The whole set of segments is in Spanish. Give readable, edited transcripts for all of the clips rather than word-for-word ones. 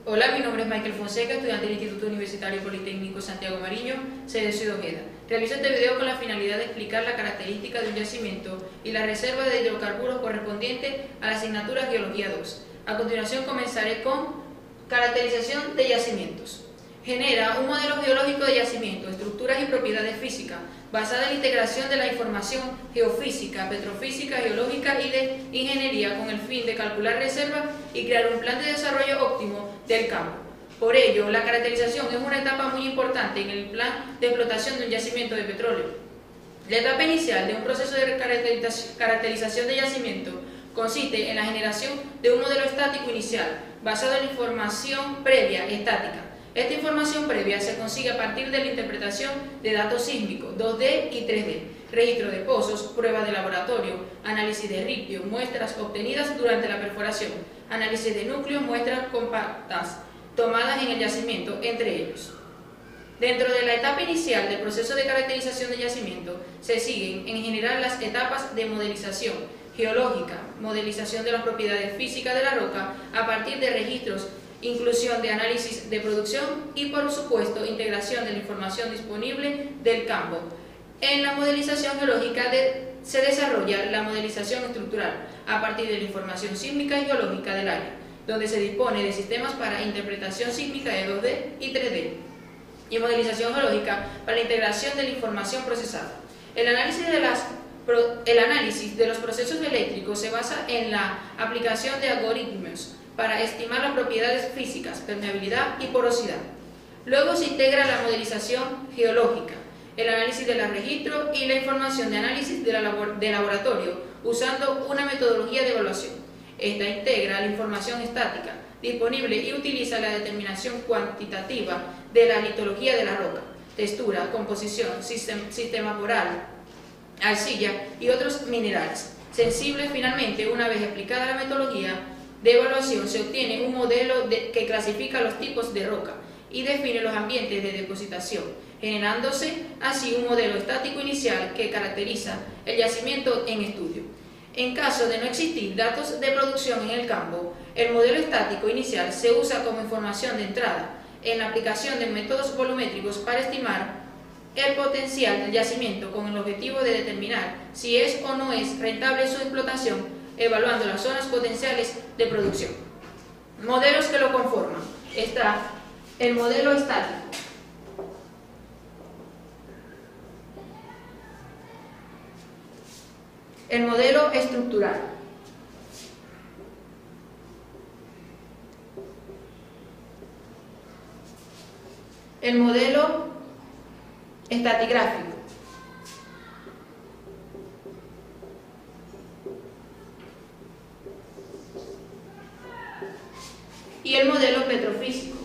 Hola, mi nombre es Michael Fonseca, estudiante del Instituto Universitario Politécnico Santiago Mariño, sede Ciudad Ojeda. Realizo este video con la finalidad de explicar la característica de un yacimiento y la reserva de hidrocarburos correspondiente a la asignatura Geología 2. A continuación comenzaré con caracterización de yacimientos. Genera un modelo geológico de yacimiento, estructuras y propiedades físicas, basada en la integración de la información geofísica, petrofísica, geológica y de ingeniería con el fin de calcular reservas y crear un plan de desarrollo óptimo del campo. Por ello, la caracterización es una etapa muy importante en el plan de explotación de un yacimiento de petróleo. La etapa inicial de un proceso de caracterización de yacimiento consiste en la generación de un modelo estático inicial, basado en información previa estática. Esta información previa se consigue a partir de la interpretación de datos sísmicos 2D y 3D, registro de pozos, pruebas de laboratorio, análisis de ripio, muestras obtenidas durante la perforación, análisis de núcleos, muestras compactas tomadas en el yacimiento, entre ellos. Dentro de la etapa inicial del proceso de caracterización de yacimiento se siguen en general las etapas de modelización geológica, modelización de las propiedades físicas de la roca a partir de registros, inclusión de análisis de producción y, por supuesto, integración de la información disponible del campo. En la modelización geológica se desarrolla la modelización estructural a partir de la información sísmica y geológica del área, donde se dispone de sistemas para interpretación sísmica de 2D y 3D, y modelización geológica para la integración de la información procesada. El análisis de los procesos eléctricos se basa en la aplicación de algoritmos para estimar las propiedades físicas, permeabilidad y porosidad. Luego se integra la modelización geológica, el análisis de los registros y la información de análisis de laboratorio usando una metodología de evaluación. Esta integra la información estática disponible y utiliza la determinación cuantitativa de la litología de la roca, textura, composición, sistema poral, arcilla y otros minerales sensibles. Finalmente, una vez aplicada la metodología de evaluación, se obtiene un modelo que clasifica los tipos de roca y define los ambientes de depositación, generándose así un modelo estático inicial que caracteriza el yacimiento en estudio. En caso de no existir datos de producción en el campo, el modelo estático inicial se usa como información de entrada en la aplicación de métodos volumétricos para estimar el potencial del yacimiento con el objetivo de determinar si es o no es rentable su explotación, evaluando las zonas potenciales de producción. Modelos que lo conforman. Está el modelo estático, el modelo estructural, el modelo estratigráfico, y el modelo petrofísico.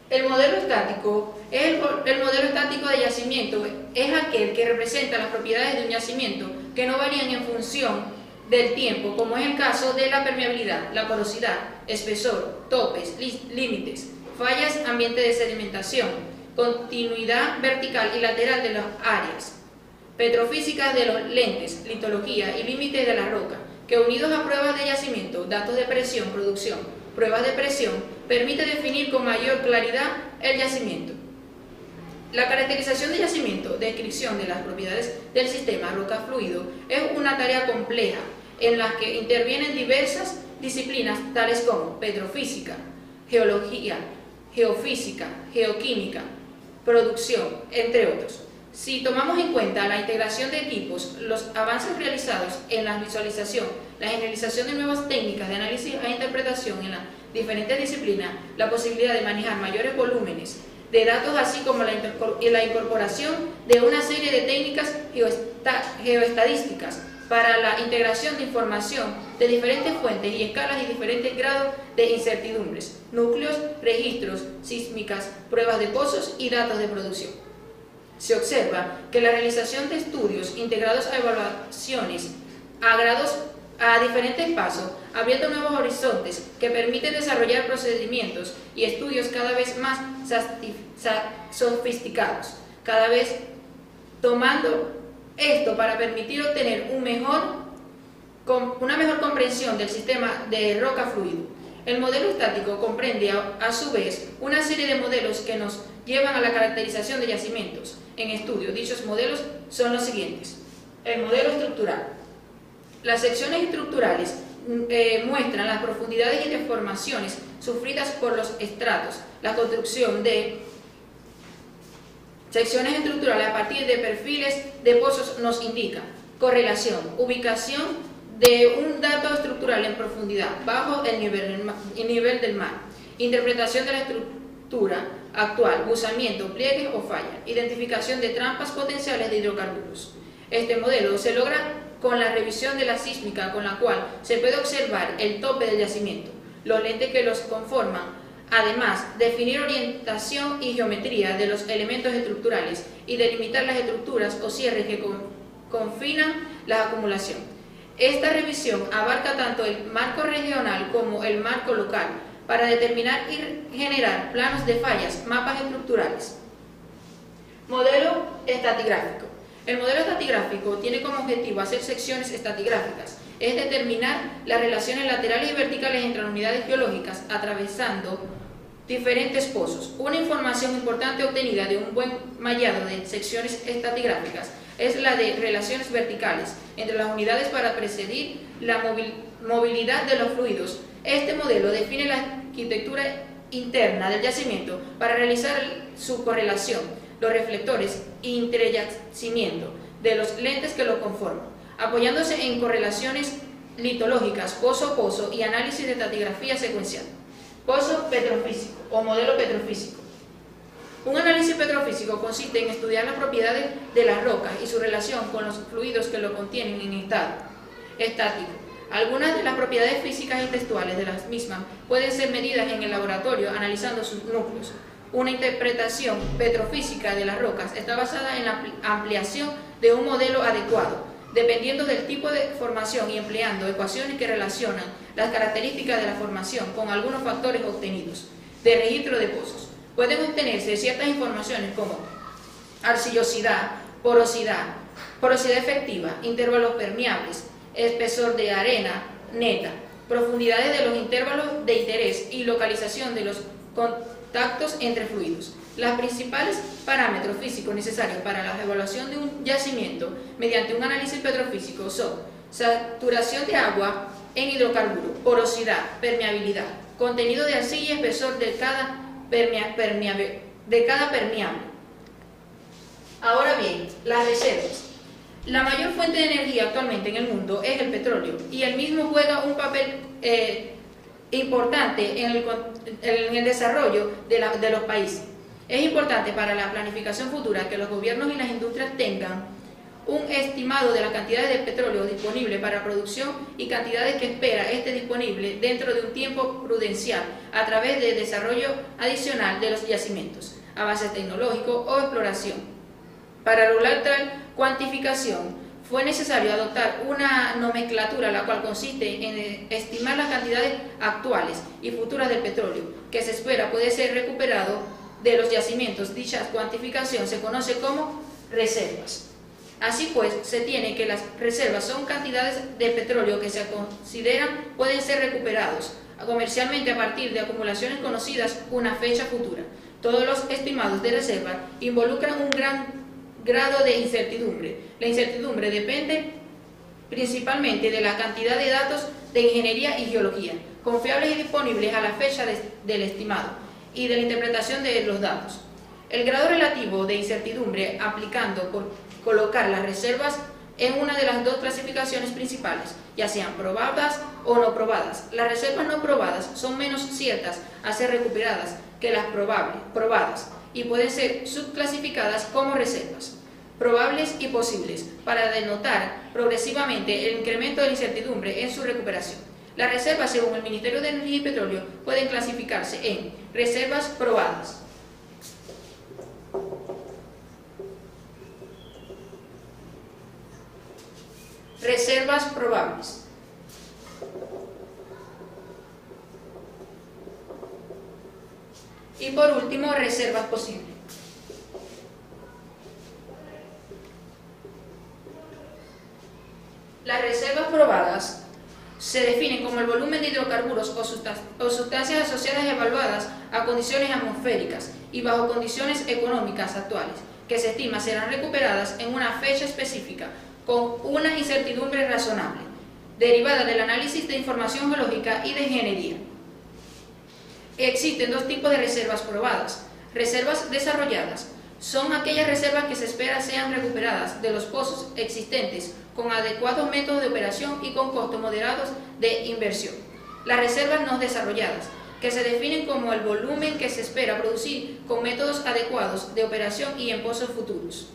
El modelo estático el modelo estático de yacimiento es aquel que representa las propiedades de un yacimiento que no varían en función del tiempo, como es el caso de la permeabilidad, la porosidad, espesor, topes, límites, fallas, ambiente de sedimentación, continuidad vertical y lateral de las áreas, petrofísicas de los lentes, litología y límites de la roca, que unidos a pruebas de yacimiento, datos de presión, producción, pruebas de presión, permite definir con mayor claridad el yacimiento. La caracterización de yacimiento, descripción de las propiedades del sistema roca-fluido, es una tarea compleja en la que intervienen diversas disciplinas tales como petrofísica, geología, geofísica, geoquímica, producción, entre otros. Si tomamos en cuenta la integración de equipos, los avances realizados en la visualización, la generalización de nuevas técnicas de análisis e interpretación en las diferentes disciplinas, la posibilidad de manejar mayores volúmenes de datos, así como la incorporación de una serie de técnicas geoestadísticas para la integración de información de diferentes fuentes y escalas y diferentes grados de incertidumbres, núcleos, registros, sísmicas, pruebas de pozos y datos de producción. Se observa que la realización de estudios integrados a evaluaciones a diferentes pasos, abriendo nuevos horizontes que permiten desarrollar procedimientos y estudios cada vez más sofisticados, cada vez tomando Esto para permitir obtener una mejor comprensión del sistema de roca fluido. El modelo estático comprende a su vez una serie de modelos que nos llevan a la caracterización de yacimientos en estudio. Dichos modelos son los siguientes. El modelo estructural. Las secciones estructurales muestran las profundidades y deformaciones sufridas por los estratos. La construcción de secciones estructurales a partir de perfiles de pozos nos indica correlación, ubicación de un dato estructural en profundidad bajo el nivel del mar, interpretación de la estructura actual, buzamiento, pliegues o falla, identificación de trampas potenciales de hidrocarburos. Este modelo se logra con la revisión de la sísmica, con la cual se puede observar el tope del yacimiento, los lentes que los conforman, además definir orientación y geometría de los elementos estructurales y delimitar las estructuras o cierres que confinan la acumulación. Esta revisión abarca tanto el marco regional como el marco local para determinar y generar planos de fallas, mapas estructurales. Modelo estratigráfico. El modelo estratigráfico tiene como objetivo hacer secciones estratigráficas, es determinar las relaciones laterales y verticales entre las unidades geológicas atravesando diferentes pozos. Una información importante obtenida de un buen mallado de secciones estratigráficas es la de relaciones verticales entre las unidades para precedir la movilidad de los fluidos. Este modelo define la arquitectura interna del yacimiento para realizar su correlación, los reflectores e interyacimiento de los lentes que lo conforman, apoyándose en correlaciones litológicas, pozo a pozo y análisis de estratigrafía secuencial. Pozo petrofísico o modelo petrofísico. Un análisis petrofísico consiste en estudiar las propiedades de las rocas y su relación con los fluidos que lo contienen en estado estático. Algunas de las propiedades físicas y textuales de las mismas pueden ser medidas en el laboratorio analizando sus núcleos. Una interpretación petrofísica de las rocas está basada en la ampliación de un modelo adecuado, dependiendo del tipo de formación y empleando ecuaciones que relacionan las características de la formación con algunos factores obtenidos de registro de pozos. Pueden obtenerse ciertas informaciones como arcillosidad, porosidad efectiva, intervalos permeables, espesor de arena neta, profundidades de los intervalos de interés y localización de los contactos entre fluidos. Los principales parámetros físicos necesarios para la evaluación de un yacimiento mediante un análisis petrofísico son saturación de agua en hidrocarburo, porosidad, permeabilidad, contenido de arcilla y espesor de cada permeable. Ahora bien, las reservas. La mayor fuente de energía actualmente en el mundo es el petróleo y el mismo juega un papel importante en el desarrollo de los países. Es importante para la planificación futura que los gobiernos y las industrias tengan un estimado de las cantidades de petróleo disponible para producción y cantidades que espera esté disponible dentro de un tiempo prudencial a través de desarrollo adicional de los yacimientos, avances tecnológicos o exploración. Para lograr tal cuantificación fue necesario adoptar una nomenclatura la cual consiste en estimar las cantidades actuales y futuras del petróleo que se espera puede ser recuperado de los yacimientos. Dicha cuantificación se conoce como reservas. Así pues, se tiene que las reservas son cantidades de petróleo que se consideran pueden ser recuperados comercialmente a partir de acumulaciones conocidas una fecha futura. Todos los estimados de reserva involucran un gran grado de incertidumbre. La incertidumbre depende principalmente de la cantidad de datos de ingeniería y geología, confiables y disponibles a la fecha del estimado, y de la interpretación de los datos. El grado relativo de incertidumbre aplicando por colocar las reservas en una de las dos clasificaciones principales, ya sean probadas o no probadas. Las reservas no probadas son menos ciertas a ser recuperadas que las probadas y pueden ser subclasificadas como reservas probables y posibles para denotar progresivamente el incremento de la incertidumbre en su recuperación. Las reservas, según el Ministerio de Energía y Petróleo, pueden clasificarse en reservas probadas, reservas probables, y por último, reservas posibles. Las reservas probadas se definen como el volumen de hidrocarburos o sustancias asociadas evaluadas a condiciones atmosféricas y bajo condiciones económicas actuales, que se estima serán recuperadas en una fecha específica con una incertidumbre razonable, derivada del análisis de información geológica y de ingeniería. Existen dos tipos de reservas probadas. Reservas desarrolladas son aquellas reservas que se espera sean recuperadas de los pozos existentes con adecuados métodos de operación y con costos moderados de inversión. Las reservas no desarrolladas, que se definen como el volumen que se espera producir con métodos adecuados de operación y en pozos futuros.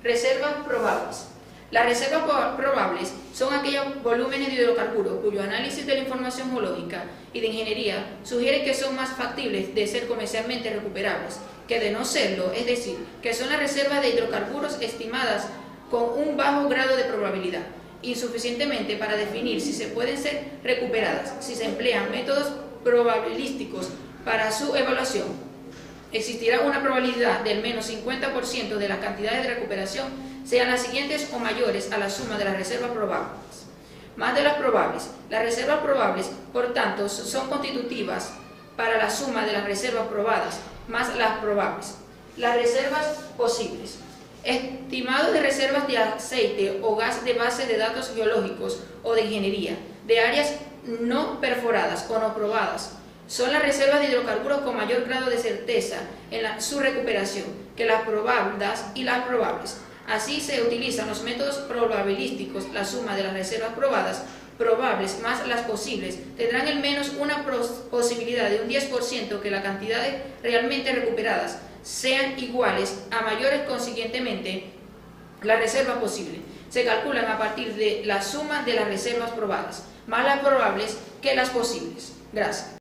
Reservas probables. Las reservas probables son aquellos volúmenes de hidrocarburos cuyo análisis de la información geológica y de ingeniería sugiere que son más factibles de ser comercialmente recuperables que de no serlo, es decir, que son las reservas de hidrocarburos estimadas con un bajo grado de probabilidad, insuficientemente para definir si se pueden ser recuperadas, si se emplean métodos probabilísticos para su evaluación. Existirá una probabilidad del menos 50% de las cantidades de recuperación sean las siguientes o mayores a la suma de las reservas probables, más de las probables. Las reservas probables, por tanto, son constitutivas para la suma de las reservas probadas más las probables. Las reservas posibles. Estimados de reservas de aceite o gas de base de datos geológicos o de ingeniería, de áreas no perforadas o no probadas, son las reservas de hidrocarburos con mayor grado de certeza en su recuperación que las probadas y las probables. Así se utilizan los métodos probabilísticos. La suma de las reservas probables más las posibles tendrán al menos una posibilidad de un 10% que las cantidades realmente recuperadas sean iguales a mayores. Consiguientemente, las reservas posibles se calculan a partir de la suma de las reservas probadas más las probables que las posibles. Gracias.